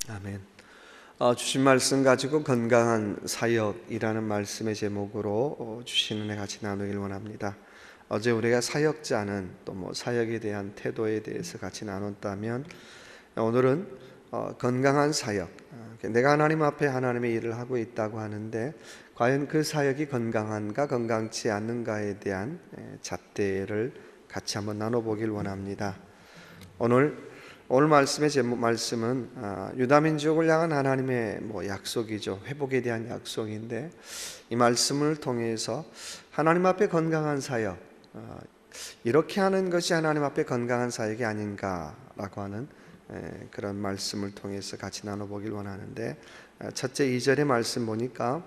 아멘. 주신 말씀 가지고 건강한 사역이라는 말씀의 제목으로 주신 은혜 같이 나누길 원합니다. 어제 우리가 사역자는 또 사역에 대한 태도에 대해서 같이 나눴다면, 오늘은 건강한 사역, 내가 하나님 앞에 하나님의 일을 하고 있다고 하는데 과연 그 사역이 건강한가 건강치 않는가에 대한 잣대를 같이 한번 나눠보길 원합니다. 오늘 말씀의 말씀은 유다민족을 향한 하나님의 약속이죠. 회복에 대한 약속인데, 이 말씀을 통해서 하나님 앞에 건강한 사역, 이렇게 하는 것이 하나님 앞에 건강한 사역이 아닌가라고 하는 그런 말씀을 통해서 같이 나눠보길 원하는데, 첫째 2절의 말씀 보니까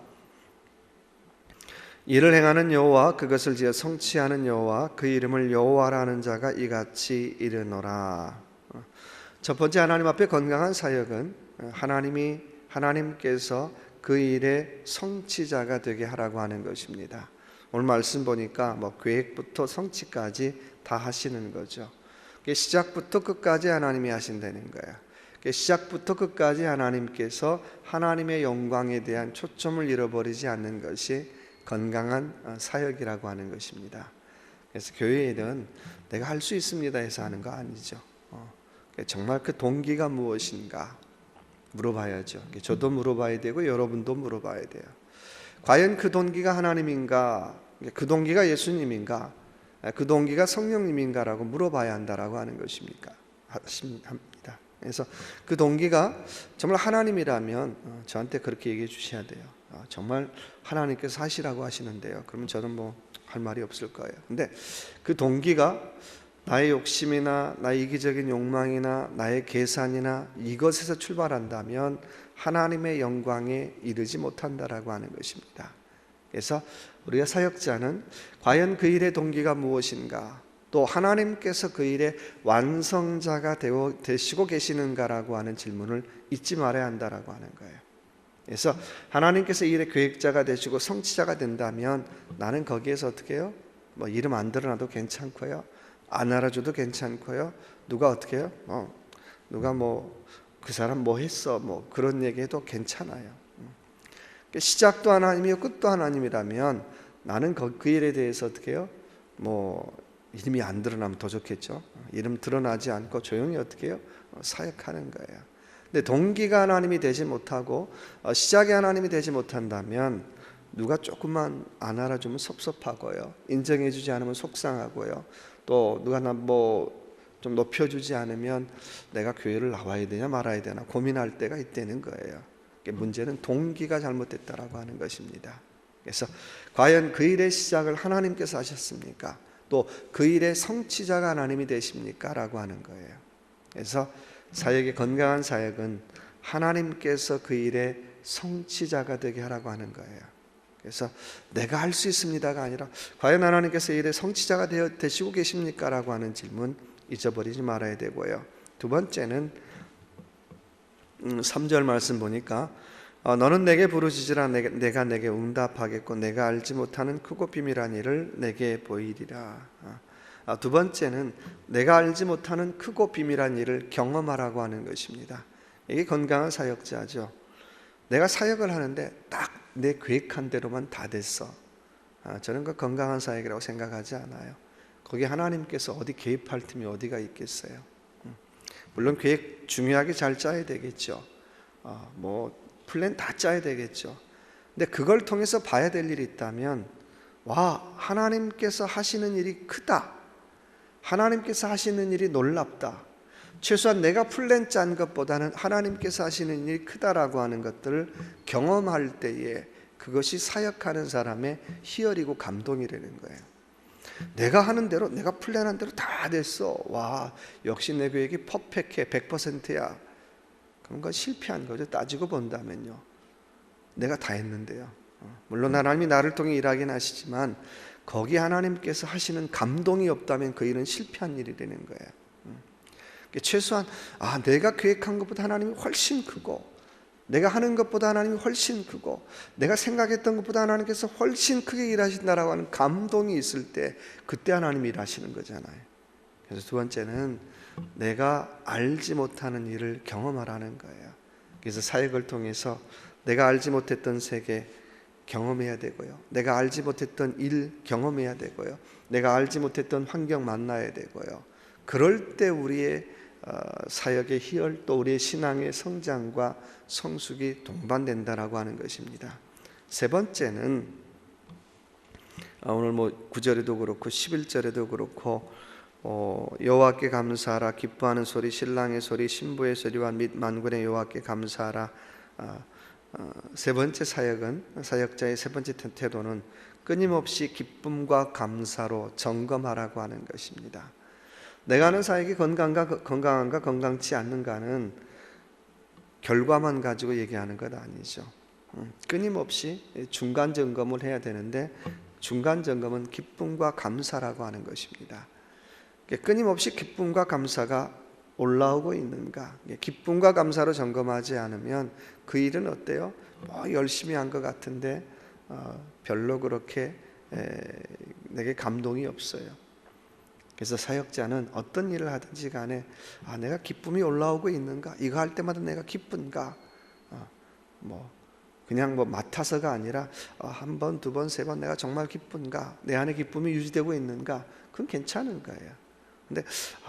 이를 행하는 여호와, 그것을 지어 성취하는 여호와, 그 이름을 여호와라는 자가 이같이 이르노라. 첫 번째 하나님 앞에 건강한 사역은 하나님께서 그 일의 성취자가 되게 하라고 하는 것입니다. 오늘 말씀 보니까 계획부터 성취까지 다 하시는 거죠. 시작부터 끝까지 하나님이 하신다는 거야. 시작부터 끝까지 하나님께서 하나님의 영광에 대한 초점을 잃어버리지 않는 것이 건강한 사역이라고 하는 것입니다. 그래서 교회 일은 내가 할 수 있습니다 해서 하는 거 아니죠. 정말 그 동기가 무엇인가 물어봐야죠. 저도 물어봐야 되고 여러분도 물어봐야 돼요. 과연 그 동기가 하나님인가, 그 동기가 예수님인가, 그 동기가 성령님인가라고 물어봐야 한다라고 하는 것입니다. 그래서 그 동기가 정말 하나님이라면 저한테 그렇게 얘기해 주셔야 돼요. 정말 하나님께서 하시라고 하시는데요. 그러면 저는 할 말이 없을 거예요. 근데 그 동기가 나의 욕심이나 나의 이기적인 욕망이나 나의 계산이나 이것에서 출발한다면 하나님의 영광에 이르지 못한다라고 하는 것입니다. 그래서 우리가 사역자는 과연 그 일의 동기가 무엇인가, 또 하나님께서 그 일의 완성자가 되시고 계시는가라고 하는 질문을 잊지 말아야 한다라고 하는 거예요. 그래서 하나님께서 이 일의 계획자가 되시고 성취자가 된다면 나는 거기에서 어떻게 해요? 이름 안 드러나도 괜찮고요, 안 알아줘도 괜찮고요, 누가 어떻게 해요? 누가 그 사람 했어 그런 얘기해도 괜찮아요. 시작도 하나님이요 끝도 하나님이라면 나는 그 일에 대해서 어떻게 해요? 이름이 안 드러나면 더 좋겠죠. 이름 드러나지 않고 조용히 어떻게 해요? 사역하는 거예요. 근데 동기가 하나님이 되지 못하고 시작이 하나님이 되지 못한다면 누가 조금만 안 알아주면 섭섭하고요, 인정해주지 않으면 속상하고요, 또 누가 좀 높여주지 않으면 내가 교회를 나와야 되냐 말아야 되나 고민할 때가 있다는 거예요. 문제는 동기가 잘못됐다라고 하는 것입니다. 그래서 과연 그 일의 시작을 하나님께서 하셨습니까? 또 그 일의 성취자가 하나님이 되십니까? 라고 하는 거예요. 그래서 사역의 건강한 사역은 하나님께서 그 일의 성취자가 되게 하라고 하는 거예요. 그래서 내가 할 수 있습니다가 아니라 과연 하나님께서 이 일의 성취자가 되시고 계십니까? 라고 하는 질문 잊어버리지 말아야 되고요. 두 번째는 3절 말씀 보니까 너는 내게 부르짖으라, 내가 내게 응답하겠고 내가 알지 못하는 크고 비밀한 일을 내게 보이리라. 두 번째는 내가 알지 못하는 크고 비밀한 일을 경험하라고 하는 것입니다. 이게 건강한 사역자죠. 내가 사역을 하는데 딱 내 계획한 대로만 다 됐어. 저는 그 건강한 사역이라고 생각하지 않아요. 거기 하나님께서 어디 개입할 틈이 어디가 있겠어요. 물론 계획 중요하게 잘 짜야 되겠죠. 플랜 다 짜야 되겠죠. 근데 그걸 통해서 봐야 될 일이 있다면, 하나님께서 하시는 일이 크다, 하나님께서 하시는 일이 놀랍다, 최소한 내가 플랜 짠 것보다는 하나님께서 하시는 일이 크다라고 하는 것들을 경험할 때에 그것이 사역하는 사람의 희열이고 감동이라는 거예요. 내가 하는 대로, 내가 플랜한 대로 다 됐어. 역시 내 계획이 퍼펙해, 100%야. 그런 건 실패한 거죠. 따지고 본다면요. 내가 다 했는데요. 물론 하나님이 나를 통해 일하긴 하시지만 거기 하나님께서 하시는 감동이 없다면 그 일은 실패한 일이라는 거예요. 최소한 내가 계획한 것보다 하나님이 훨씬 크고, 내가 하는 것보다 하나님이 훨씬 크고, 내가 생각했던 것보다 하나님께서 훨씬 크게 일하신다라고 하는 감동이 있을 때 그때 하나님이 일하시는 거잖아요. 그래서 두 번째는 내가 알지 못하는 일을 경험하라는 거예요. 그래서 사역을 통해서 내가 알지 못했던 세계 경험해야 되고요. 내가 알지 못했던 일 경험해야 되고요. 내가 알지 못했던 환경 만나야 되고요. 그럴 때 우리의 사역의 희열 또 우리의 신앙의 성장과 성숙이 동반된다라고 하는 것입니다. 세 번째는 오늘 9절에도 그렇고 11절에도 그렇고 여호와께 감사하라 기뻐하는 소리 신랑의 소리 신부의 소리와 및 만군의 여호와께 감사하라. 세 번째 사역자의 세 번째 태도는 끊임없이 기쁨과 감사로 점검하라고 하는 것입니다. 내가 하는 사역이 건강한가 건강치 않는가는 결과만 가지고 얘기하는 것 아니죠. 끊임없이 중간 점검을 해야 되는데 중간 점검은 기쁨과 감사라고 하는 것입니다. 끊임없이 기쁨과 감사가 올라오고 있는가, 기쁨과 감사로 점검하지 않으면 그 일은 어때요? 열심히 한 것 같은데 별로 그렇게 내게 감동이 없어요. 그래서 사역자는 어떤 일을 하든지 간에 내가 기쁨이 올라오고 있는가, 이거 할 때마다 내가 기쁜가, 그냥 맡아서가 아니라 한 번, 두 번, 세 번 내가 정말 기쁜가, 내 안에 기쁨이 유지되고 있는가, 그건 괜찮은 거예요. 근데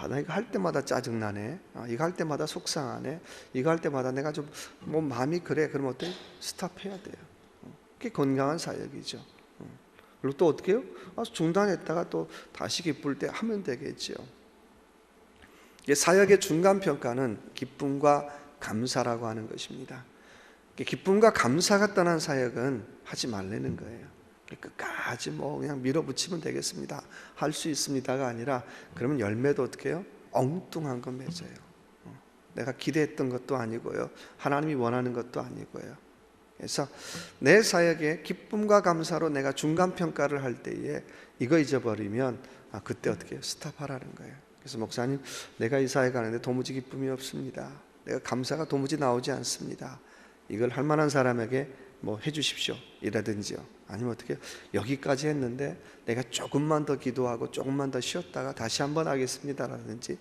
나 이거 할 때마다 짜증나네, 이거 할 때마다 속상하네, 이거 할 때마다 내가 좀 마음이 그래, 그러면 어떻게 스탑해야 돼요. 그게 건강한 사역이죠. 그리고 또 어떻게 해요? 중단했다가 또 다시 기쁠 때 하면 되겠죠. 사역의 중간평가는 기쁨과 감사라고 하는 것입니다. 기쁨과 감사가 떠난 사역은 하지 말라는 거예요. 끝까지 그냥 밀어붙이면 되겠습니다, 할 수 있습니다가 아니라 그러면 열매도 어떻게 해요? 엉뚱한 거 맺어요. 내가 기대했던 것도 아니고요, 하나님이 원하는 것도 아니고요. 그래서 내 사역에 기쁨과 감사로 내가 중간평가를 할 때에 이거 잊어버리면 그때 어떻게 해요? 스탑하라는 거예요. 그래서 목사님, 내가 이 사역 하는데 도무지 기쁨이 없습니다, 내가 감사가 도무지 나오지 않습니다, 이걸 할 만한 사람에게 해주십시오 이라든지요. 아니면 어떻게 여기까지 했는데 내가 조금만 더 기도하고 조금만 더 쉬었다가 다시 한번 하겠습니다 라든지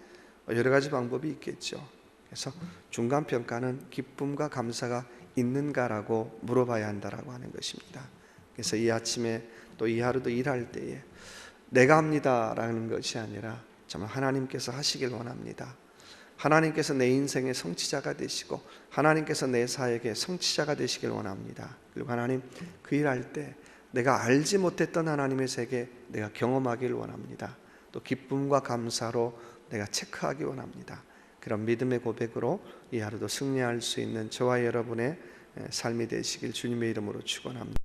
여러 가지 방법이 있겠죠. 그래서 중간평가는 기쁨과 감사가 있는가라고 물어봐야 한다라고 하는 것입니다. 그래서 이 아침에 또 이 하루도 일할 때에 내가 합니다라는 것이 아니라 정말 하나님께서 하시길 원합니다. 하나님께서 내 인생의 성취자가 되시고 하나님께서 내 사역의 성취자가 되시길 원합니다. 그리고 하나님, 그 일할 때 내가 알지 못했던 하나님의 세계 내가 경험하길 원합니다. 또 기쁨과 감사로 내가 체크하기 원합니다. 그런 믿음의 고백으로 이 하루도 승리할 수 있는 저와 여러분의 삶이 되시길 주님의 이름으로 축원합니다.